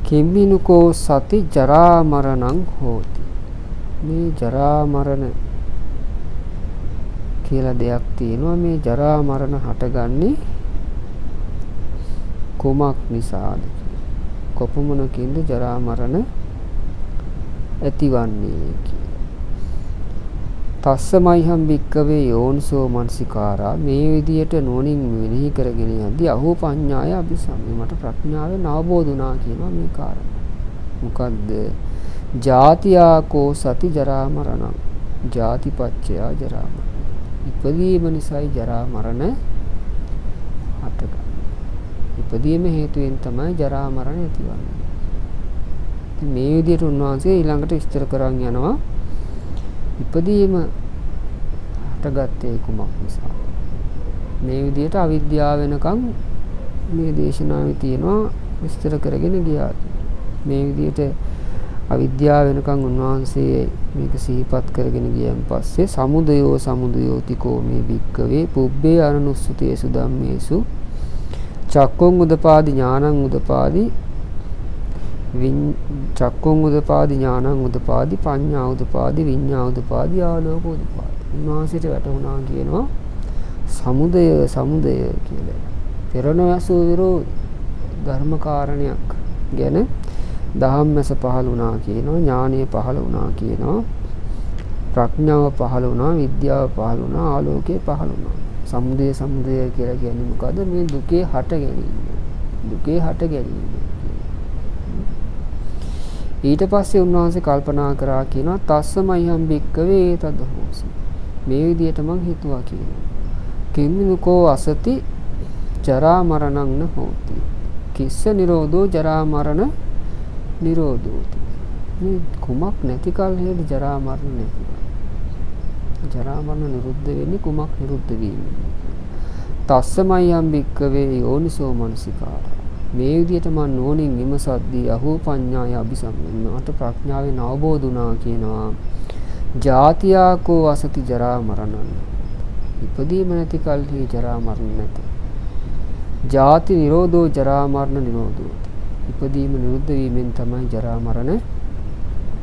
කිම්මිනුකෝ සති ජරා මරණං හෝති. මේ ජරා මරණ කියලා දෙයක් තියෙනවා. මේ ජරා මරණ හටගන්නේ කුමක් නිසාද? කොපමණකින්ද ජරා මරණ ඇතිවන්නේ කියලා. තස්සමයිහම් භික්කවේ යෝනිසෝ මනසිකාරා. මේ විදියට නුවණින් මෙනෙහි කරගෙන යද්දී අහෝ පඤ්ඤාය අபிසම්මේ මට ප්‍රඥාවෙන් අවබෝධ වුණා කියනවා මේ කාරණා. මොකද්ද? ජාතියාකෝ සති ජරා මරණං. ජාතිපච්චයා ජරා මරණ. ඉපදීම නිසායි ජරා මරණ හටගන්නේ. ඉපදීම හේතුවෙන් තමයි ජරා මරණ ඇතිවන්නේ. මේ විදිහට උන්වහන්සේ ඊළඟට විස්තර කරන් යනවා. ඉපදීම හටගත්තේ කුමක් නිසාද? මේ විදිහට අවිද්‍යාව වෙනකන් මේ දේශනාවේ තියෙනවා විස්තර කරගෙන ගියා. මේ විදිහට අවිද්‍යාව වෙනකන් උන්වහන්සේ මේක සිහිපත් කරගෙන ගියන් පස්සේ සමුදයෝ සමුදයෝතිකෝ මේ භික්කවේ පුබ්බේ අනනුස්සතේසු ධම්මේසු චක්කුං උදපාදි ඥානං උදපාදි චක්කුං උදපාදි ඥානං උදපාදි පඤ්ඤා උදපාදි විඤ්ඤා උදපාදි ආලෝක උදපාදි. උන්වහන්සේට වැටුණා කියනවා සමුදය සමුදය කියලා. පෙරණැසු විරෝධ ධර්ම කාරණයක් ගැන දහම්මැස පහළ වුණා කියනවා, ඥානය පහළ වුණා කියනවා, ප්‍රඥාව පහළ වුණා, විද්‍යාව පහළ වුණා, ආලෝකය පහළ වුණා. සමුදය සමුදය කියලා කියන්නේ මොකද්ද? මේ දුකේ හට ගැනීම. දුකේ හට ගැනීම. ඊට පස්සේ උන්වහන්සේ කල්පනා කරා කියනවා තස්සමයිහම් භික්කවේ තද හෝසි. මේ විදියට මං හිතුවා කියනවා. කිම්මිනුකෝ අසති ජරා මරණං න හෝති. කිස්ස නිරෝධෝ ජරා මරණ නිරෝධෝති. මේ කුමක් නැති කල්හිද ජරා මරණ නැති. ජරා මරණ නිරුද්ධ වෙන්නේ කුමක් නිරුද්ධ වීමෙන්? තස්සමයිහම් භික්කවේ යෝනිසෝ මනසිකාරා. මේ විදිහට මම නුවණින් විමසද්දී අහෝ පඤ්ඤාය අபிසම්මේ මට ප්‍රඥාවෙන් අවබෝධ වුණා කියනවා. ජාතියාකෝ අසති ජරා මරණං. ඉපදීම නැති කල්හි ජරා මරණ නැත. ජාති නිරෝධෝ ජරා මරණ නිරෝධෝ. ඉපදීම නිරුද්ධ වීමෙන් තමයි ජරා මරණ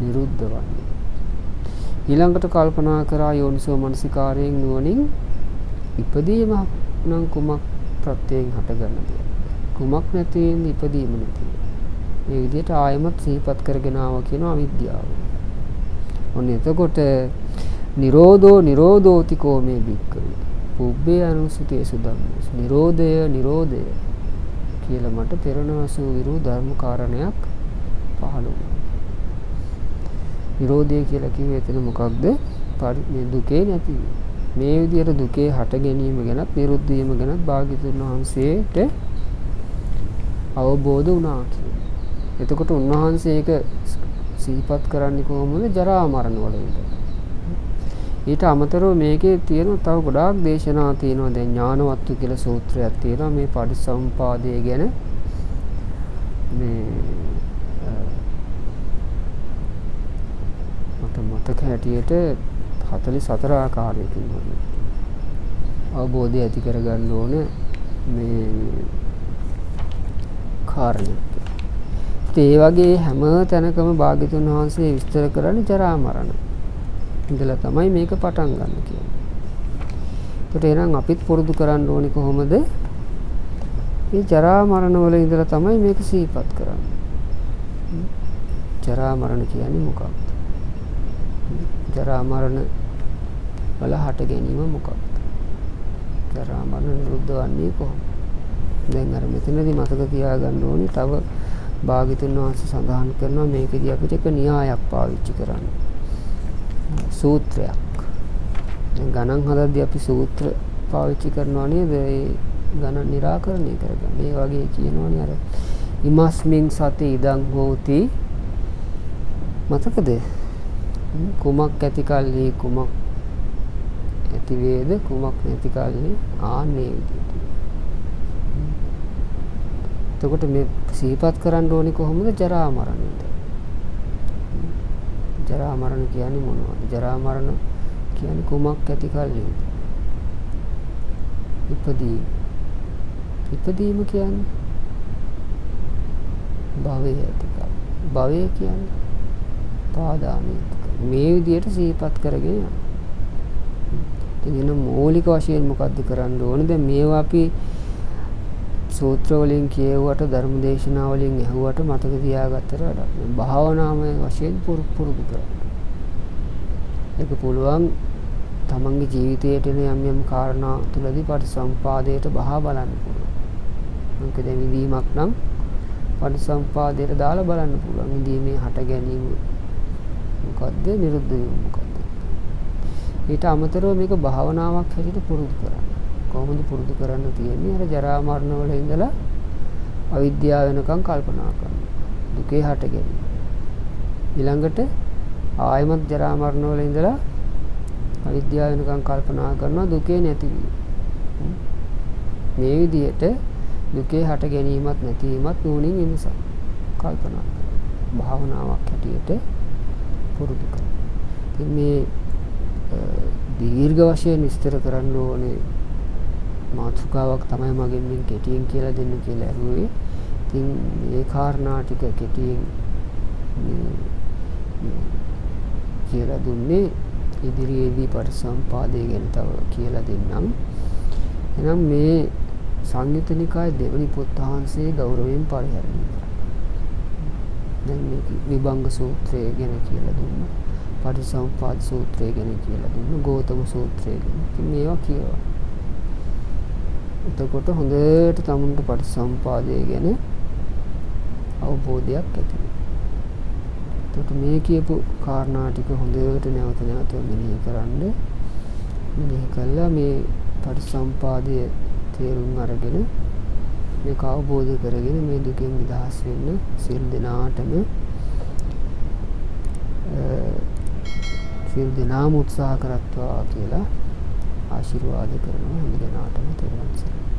නිරුද්ධ වන්නේ. ඊළඟට කල්පනා කරා යෝනිසෝ මනසිකාරයෙන් නුවණින් ඉපදීම නම් කුමක් ප්‍රත්‍යයෙන් හටගන්නද? කුමක් නැති වෙන්නේ ඉපදීම නැති. මේ විදිහට ආයමත් සිහිපත් කරගෙන ආවා කියනවා අවිද්‍යාව. ඔන්න එතකොට නිරෝධෝ නිරෝධෝතිකෝ මේ භික්ඛවේ පුබ්බේ අනුසුතේසු ධම්මේසු. නිරෝධය නිරෝධය කියලා මට පෙරණවසු විරෝධ ධර්ම කාරණයක් පහළ වුණා. නිරෝධය කියලා කිව්වේ එතන මොකක්ද? මේ දුකේ නැති. මේ විදිහට දුකේ හට ගැනීම ගැනත් නිරුද්ධ වීම ගැනත් භාග්‍යවතුන් වහන්සේට අවබෝධ වුණා කියලා. එතකොට උන්වහන්සේ ඒක සිහිපත් කරන්නේ කොහොමද? ජරා මරණ වල විතර. ඊට අමතරව මේකේ තියෙන තව ගොඩාක් දේශනා තියෙනවා. දැන් ඥානවත්තු කියලා සූත්‍රයක් තියෙනවා මේ පටිච්චසමුපාදය ගැන. මේ මතක හැටියට 44 ආකාරයකින් අවබෝධය ඇති කරගන්න ඕන මේ කාරණයක්. ඒ වගේ හැම තැනකම භාග්‍යතුන් වහන්සේ විස්තර කරන්නේ ජරා මරණ. ඉඳලා තමයි මේක පටන් ගන්න කියන්නේ. ඒකට එහෙනම් අපිත් පුරුදු කරන්න ඕනේ කොහොමද? මේ ජරා මරණ වල ඉඳලා තමයි මේක සිහිපත් කරන්නේ. ජරා මරණ කියන්නේ මොකක්ද? ජරා මරණ වල හට ගැනීම මොකක්ද? ජරා මරණ නිරුද්ධ වන්නේ කොහොමද? දැන් අර මෙතනදී මතක තියාගන්න ඕනේ තව භාග්‍යතුන් වහන්සේ සඳහන් කරනවා මේකදී අපිට එක න්‍යායක් පාවිච්චි කරන්න. සූත්‍රයක්. දැන් ගණන් හදද්දී අපි සූත්‍ර පාවිච්චි කරනවා නේද? ඒ ගණන් निराකරණය කරගන්න. මේ වගේ කියනවනේ අර ඉමස්මින් සති ඉදං හෝති මතකද? කුමක් ඇති කල්හි කුමක් ඇති වේද කුමක් නැති කල්හි ආන්නේ විදිහට. එතකොට මේ සිහිපත් කරන්න ඕනේ කොහොමද? ජරා මරණයට. ජරා මරණ කියන්නේ මොනවද? ජරා මරණ කියන්නේ කුමක් ඇති කල්හි? ඉපදීම. ඉපදීම කියන්නේ භවය ඇති කල්. භවය කියන්නේ පාදානය. මේ විදිහට සිහිපත් කරගෙන යනවා. ඉතින් මූලික වශයෙන් මොකද්ද කරන්න ඕනේ? දැන් මේවා අපි සූත්‍ර වලින් කියවුවට ධර්ම දේශනා වලින් ඇහුවට මතක තියාගත්තට වඩා භාවනාමය වශයෙන් පුරුදු කරන්න. ඒක පුළුවන් තමන්ගේ ජීවිතයට එන යම් කාරණා තුලදී පටිසම්පාදයට බහා බලන්න පුළුවන්. මොකද විදීමක් නම් පටිසම්පාදයට දාලා බලන්න පුළුවන්. විදීමේ හට ගැනීම මොකද්ද? නිරුද්ධ වීම මොකද්ද? ඊට අමතරව මේක භාවනාවක් හැටියට පුරුදු කරන්න. කොහොමද පුරුදු කරන්න තියෙන්නේ? අර ජරා මරණ වල ඉඳලා අවිද්‍යාව වෙනකන් කල්පනා කරනවා. දුකේ හට ගැනීම. ඊළඟට ආයමත් ජරා මරණ වල ඉඳලා අවිද්‍යාව වෙනකන් කල්පනා කරනවා දුකේ නැතිවීම. මේ විදිහට දුකේ හට ගැනීමත් නැතිවීමත් නුවණින් විමසන්න. කල්පනා කරන්න. භාවනාවක් හැටියට පුරුදු කරන්න. ඉතින් මේ දීර්ඝ වශයෙන් විස්තර කරන්න ඕනේ මාතෘකාවක් තමයි මගෙන් මේ කෙටියෙන් කියලා දෙන්න කියලා ඇහුවේ. ඉතින් මේ කාරණා ටික කෙටියෙන් කියලා දුන්නේ. ඉදිරියේදී පටිසම්පාදය ගැන තව කියලා දෙන්නම්. එහෙනම් මේ සංයුත්ත නිකායේ දෙවනි පොත් වහන්සේ ගෞරවයෙන් පරිහරණය කරා. දැන් මේ විභංග සූත්‍රය ගැන කියලා දුන්නා. පටිසම්පාද සූත්‍රය ගැන කියලා දුන්නා. ගෝතම සූත්‍රය ගැන. ඉතින් මේවා කියවා. එතකොට හොඳට තමුන්ට පටිසම්පාදය ගැන අවබෝධයක් ඇති වෙනවා. එතකොට මේ කියපු කාරණා ටික හොඳට නැවත නැවත මෙනෙහි කරන්න. මෙනෙහි කළා මේ පටිසම්පාදය තේරුම් අරගෙන මේක අවබෝධ කරගෙන මේ දුකෙන් නිදහස් වෙන්න සියලු දෙනාම උත්සාහ කරත්වා කියලා ආශිර්වාද කරනවා. හැම දෙනාටම තෙරුවන් සරණයි.